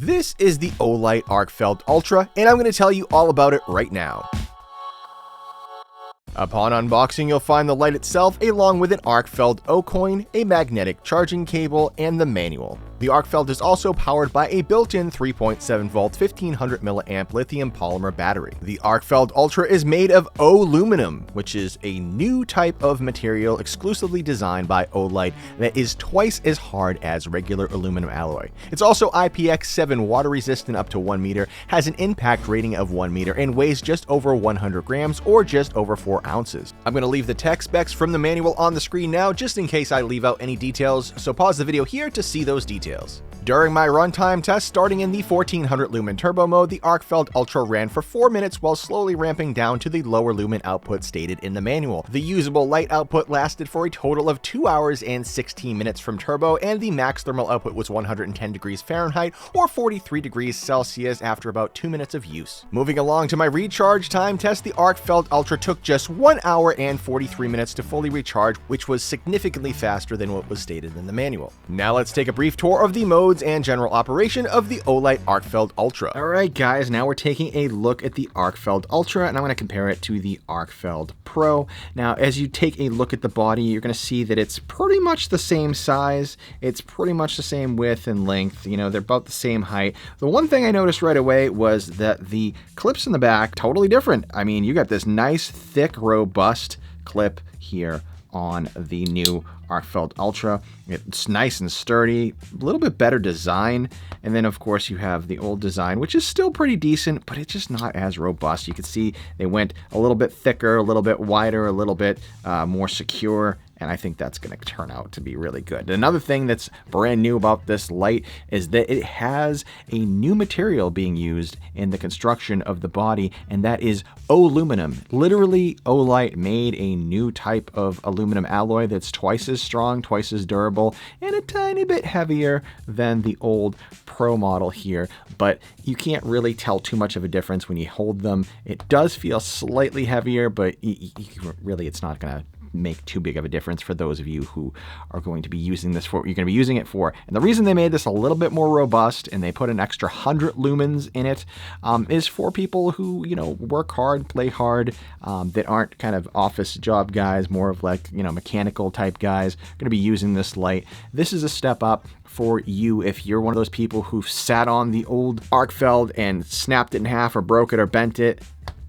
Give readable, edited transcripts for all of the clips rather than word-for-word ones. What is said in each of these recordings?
This is the Olight Arkfeld Ultra, and I'm going to tell you all about it right now. Upon unboxing, you'll find the light itself along with an Arkfeld O-coin, a magnetic charging cable, and the manual. The Arkfeld is also powered by a built-in 3.7 volt 1500 mAh lithium polymer battery. The Arkfeld Ultra is made of aluminum, which is a new type of material exclusively designed by Olight that is twice as hard as regular aluminum alloy. It's also IPX7 water resistant up to 1 meter, has an impact rating of 1 meter, and weighs just over 100 grams or just over 4 ounces. I'm going to leave the tech specs from the manual on the screen now just in case I leave out any details, so pause the video here to see those details. During my runtime test, starting in the 1400 lumen turbo mode, the Arkfeld Ultra ran for 4 minutes while slowly ramping down to the lower lumen output stated in the manual. The usable light output lasted for a total of 2 hours and 16 minutes from turbo, and the max thermal output was 110 degrees Fahrenheit or 43 degrees Celsius after about 2 minutes of use. Moving along to my recharge time test, the Arkfeld Ultra took just 1 hour and 43 minutes to fully recharge, which was significantly faster than what was stated in the manual. Now let's take a brief tour of the modes and general operation of the Olight Arkfeld Ultra. Alright guys, now we're taking a look at the Arkfeld Ultra, and I'm going to compare it to the Arkfeld Pro. Now as you take a look at the body, you're going to see that it's pretty much the same size, it's pretty much the same width and length, you know, they're about the same height. The one thing I noticed right away was that the clips in the back, totally different. I mean, you got this nice, thick, robust clip here on the new Arkfeld Ultra. It's nice and sturdy, a little bit better design, and then of course you have the old design, which is still pretty decent, but it's just not as robust. You can see they went a little bit thicker, a little bit wider, a little bit more secure, and I think that's going to turn out to be really good. Another thing that's brand new about this light is that it has a new material being used in the construction of the body, and that is aluminum. Literally, Olight made a new type of aluminum alloy that's twice as strong, twice as durable, and a tiny bit heavier than the old Pro model here, but you can't really tell too much of a difference when you hold them. It does feel slightly heavier, but really it's not going to make too big of a difference for those of you who are going to be using this for what you're going to be using it for. And the reason they made this a little bit more robust and they put an extra 100 lumens in it is for people who, you know, work hard, play hard, that aren't kind of office job guys, more of like, you know, mechanical type guys, going to be using this light. This is a step up for you if you're one of those people who sat on the old Arkfeld and snapped it in half or broke it or bent it.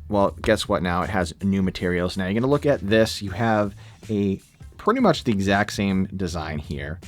Well, guess what now? It has new materials. Now you're going to look at this. You have a pretty much the exact same design here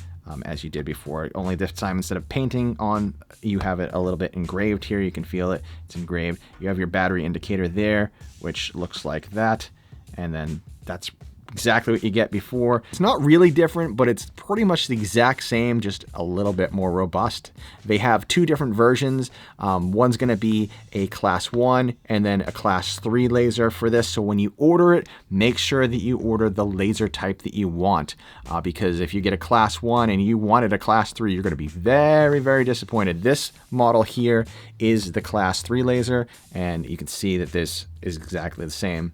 as you did before, only this time instead of painting on, you have it a little bit engraved here. You can feel it. It's engraved. You have your battery indicator there, which looks like that. And then that's exactly what you get before. It's not really different, but it's pretty much the exact same, just a little bit more robust. They have two different versions. One's going to be a class 1 and then a class 3 laser for this. So when you order it, make sure that you order the laser type that you want, because if you get a class 1 and you wanted a class 3, you're going to be very, very disappointed. This model here is the class 3 laser, and you can see that this is exactly the same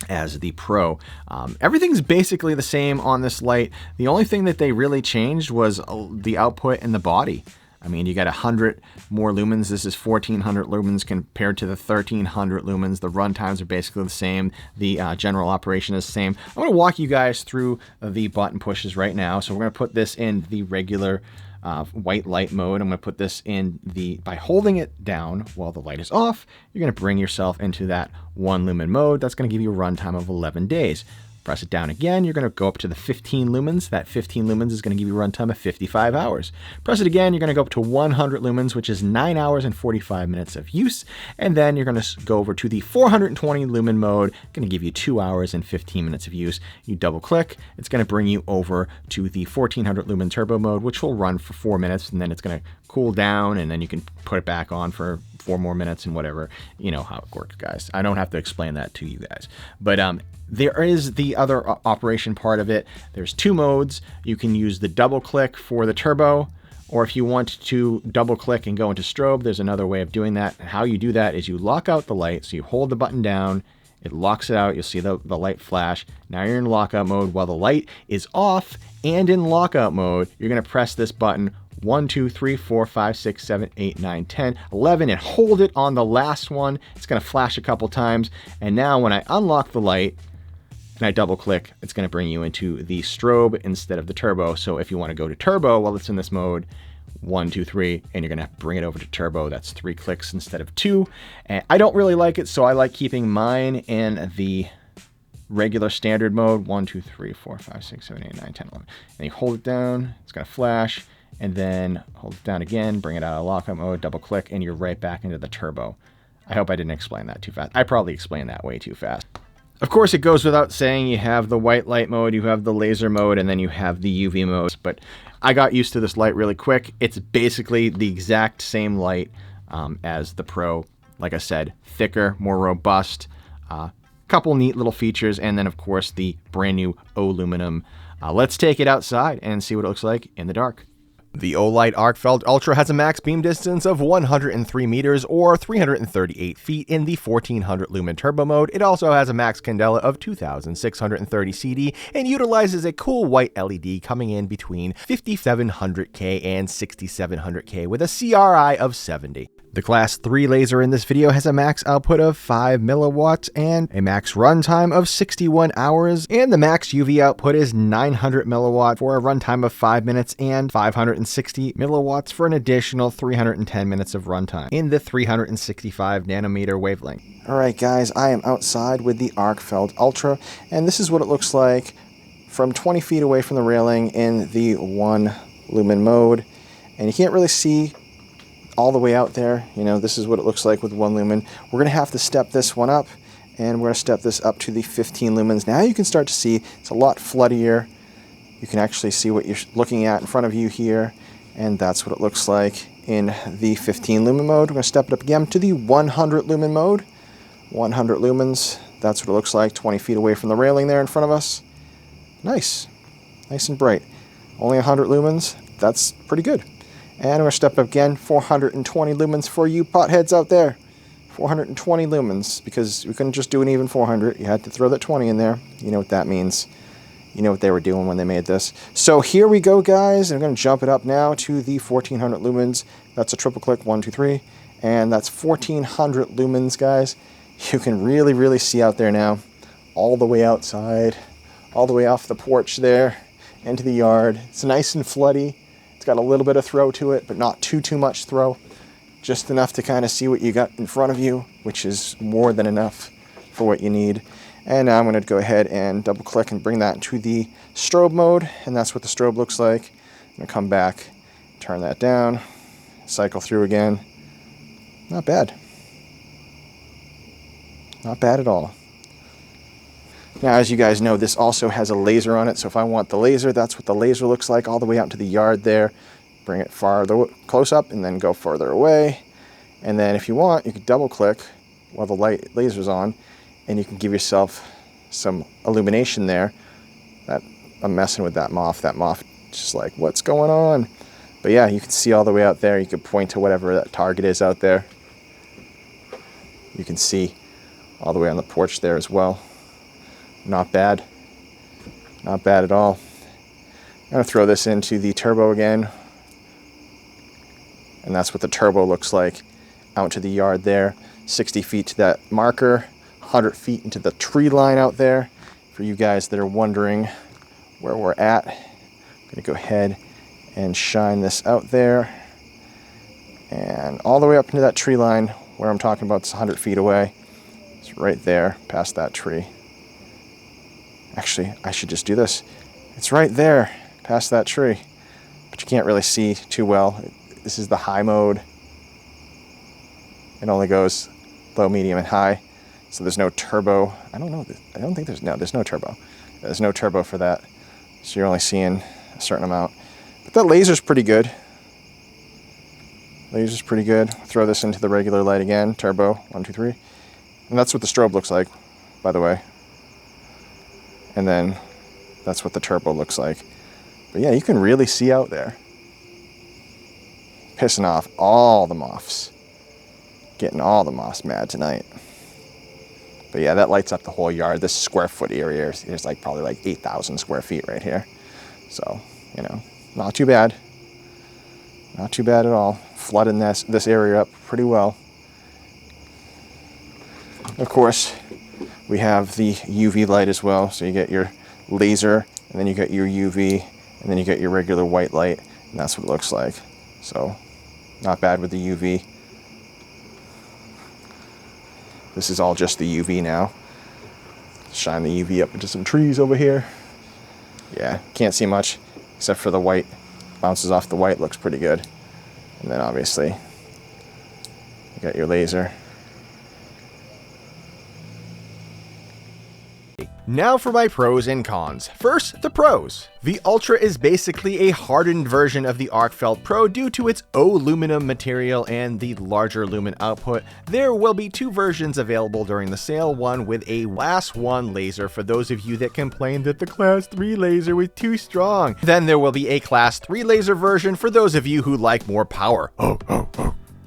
as the Pro. Everything's basically the same on this light. The only thing that they really changed was the output in the body. I mean, you got 100 more lumens. This is 1400 lumens compared to the 1300 lumens. The run times are basically the same. The general operation is the same. I'm going to walk you guys through the button pushes right now. So we're going to put this in the regular white light mode. I'm going to put this in by holding it down while the light is off, you're going to bring yourself into that 1 lumen mode. That's going to give you a runtime of 11 days. Press it down again, you're going to go up to the 15 lumens. That 15 lumens is going to give you a runtime of 55 hours. Press it again, you're going to go up to 100 lumens, which is 9 hours and 45 minutes of use. And then you're going to go over to the 420 lumen mode, going to give you 2 hours and 15 minutes of use. You double click, it's going to bring you over to the 1400 lumen turbo mode, which will run for 4 minutes, and then it's going to cool down, and then you can put it back on for 4 more minutes and whatever. You know how it works, guys. I don't have to explain that to you guys. But there is the other operation part of it. There's 2 modes. You can use the double click for the turbo, or if you want to double click and go into strobe, there's another way of doing that. And how you do that is you lock out the light. So you hold the button down, it locks it out. You'll see the light flash. Now you're in lockout mode. While the light is off and in lockout mode, you're going to press this button 1, 2, 3, 4, 5, 6, 7, 8, 9, 10, 11, and hold it on the last one. It's going to flash a couple times. And now when I unlock the light and I double click, it's going to bring you into the strobe instead of the turbo. So if you want to go to turbo while it's in this mode, 1, 2, 3, and you're going to have to bring it over to turbo. That's 3 clicks instead of 2. And I don't really like it, so I like keeping mine in the regular standard mode. 1, 2, 3, 4, 5, 6, 7, 8, 9, 10, 11. And you hold it down, it's going to flash, and then hold it down again, bring it out of lockout mode, double click, and you're right back into the turbo. I hope I didn't explain that too fast. I probably explained that way too fast. Of course, it goes without saying, you have the white light mode, you have the laser mode, and then you have the UV mode. But I got used to this light really quick. It's basically the exact same light as the Pro. Like I said, thicker, more robust, couple neat little features, and then of course the brand new aluminum. Let's take it outside and see what it looks like in the dark. The Olight Arkfeld Ultra has a max beam distance of 103 meters or 338 feet in the 1400 lumen turbo mode. It also has a max candela of 2630 CD and utilizes a cool white LED coming in between 5700K and 6700K with a CRI of 70. The Class 3 laser in this video has a max output of 5 milliwatts and a max runtime of 61 hours, and the max UV output is 900 milliwatt for a runtime of 5 minutes and 560 milliwatts for an additional 310 minutes of runtime in the 365 nanometer wavelength. Alright guys, I am outside with the Arkfeld Ultra, and this is what it looks like from 20 feet away from the railing in the 1 lumen mode, and you can't really see all the way out there. You know, this is what it looks like with 1 lumen. We're going to have to step this one up, and we're going to step this up to the 15 lumens. Now you can start to see it's a lot floodier. You can actually see what you're looking at in front of you here, and that's what it looks like in the 15 lumen mode. We're going to step it up again to the 100 lumen mode. 100 lumens, that's what it looks like 20 feet away from the railing there in front of us. Nice. Nice and bright. Only 100 lumens, that's pretty good. And we're going to step up again, 420 lumens for you potheads out there. 420 lumens, because we couldn't just do an even 400. You had to throw that 20 in there. You know what that means. You know what they were doing when they made this. So here we go, guys. I'm going to jump it up now to the 1400 lumens. That's a triple click, 1, 2, 3. And that's 1400 lumens, guys. You can really, really see out there now. All the way outside. All the way off the porch there. Into the yard. It's nice and floody. It's got a little bit of throw to it, but not too much throw. Just enough to kind of see what you got in front of you, which is more than enough for what you need. And now I'm going to go ahead and double click and bring that to the strobe mode, and that's what the strobe looks like. I'm going to come back, turn that down, cycle through again. Not bad. Not bad at all. Now, as you guys know, this also has a laser on it, so if I want the laser, that's what the laser looks like all the way out to the yard there. Bring it farther close up and then go further away. And then if you want, you can double click while the laser's on, and you can give yourself some illumination there. I'm messing with that moth. That moth just like, what's going on? But yeah, you can see all the way out there. You can point to whatever that target is out there. You can see all the way on the porch there as well. Not bad. Not bad at all. I'm going to throw this into the turbo again. And that's what the turbo looks like out to the yard there. 60 feet to that marker. 100 feet into the tree line out there. For you guys that are wondering where we're at, I'm going to go ahead and shine this out there. And all the way up into that tree line where I'm talking about, it's 100 feet away. It's right there past that tree. Actually, I should just do this. It's right there, past that tree. But you can't really see too well. This is the high mode. It only goes low, medium, and high. So there's no turbo. I don't know. I don't think there's no turbo. There's no turbo for that. So you're only seeing a certain amount. But that laser's pretty good. Laser's pretty good. Throw this into the regular light again. Turbo, 1, 2, 3. And that's what the strobe looks like, by the way. And then that's what the turbo looks like. But yeah, you can really see out there. Pissing off all the moths. Getting all the moths mad tonight. But yeah, that lights up the whole yard. This square foot area is like probably like 8,000 square feet right here. So, you know, not too bad. Not too bad at all. Flooding this area up pretty well. Of course, we have the UV light as well. So you get your laser, and then you get your UV, and then you get your regular white light, and that's what it looks like. So not bad with the UV. This is all just the UV now. Shine the UV up into some trees over here. Yeah, can't see much except for the white. Bounces off the white, looks pretty good. And then obviously you got your laser. Now for my pros and cons. First, the pros. The Ultra is basically a hardened version of the Arkfeld Pro due to its aluminum material and the larger lumen output. There will be two versions available during the sale, one with a Class 1 laser for those of you that complained that the Class 3 laser was too strong. Then there will be a Class 3 laser version for those of you who like more power.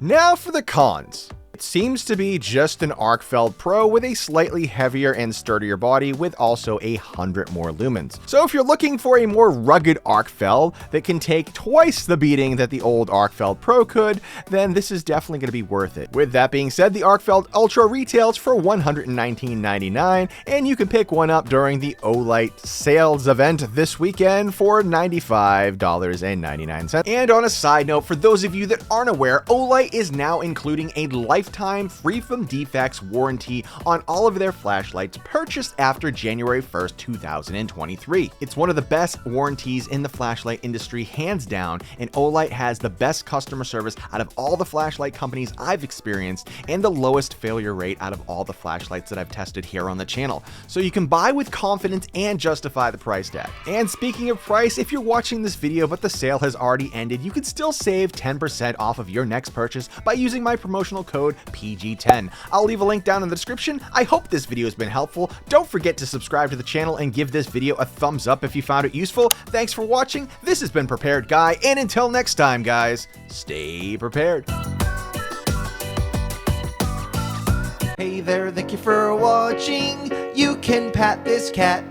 Now for the cons. It seems to be just an Arkfeld Pro with a slightly heavier and sturdier body with also 100 more lumens. So if you're looking for a more rugged Arkfeld that can take twice the beating that the old Arkfeld Pro could, then this is definitely going to be worth it. With that being said, the Arkfeld Ultra retails for $119.99, and you can pick one up during the Olight sales event this weekend for $95.99. And on a side note, for those of you that aren't aware, Olight is now including a lifetime free from defects warranty on all of their flashlights purchased after January 1st, 2023. It's one of the best warranties in the flashlight industry, hands down, and Olight has the best customer service out of all the flashlight companies I've experienced and the lowest failure rate out of all the flashlights that I've tested here on the channel. So you can buy with confidence and justify the price tag. And speaking of price, if you're watching this video but the sale has already ended, you can still save 10% off of your next purchase by using my promotional code PG10. I'll leave a link down in the description. I hope this video has been helpful. Don't forget to subscribe to the channel and give this video a thumbs up if you found it useful. Thanks for watching. This has been Prepared Guy, and until next time, guys, stay prepared. Hey there, thank you for watching. You can pat this cat.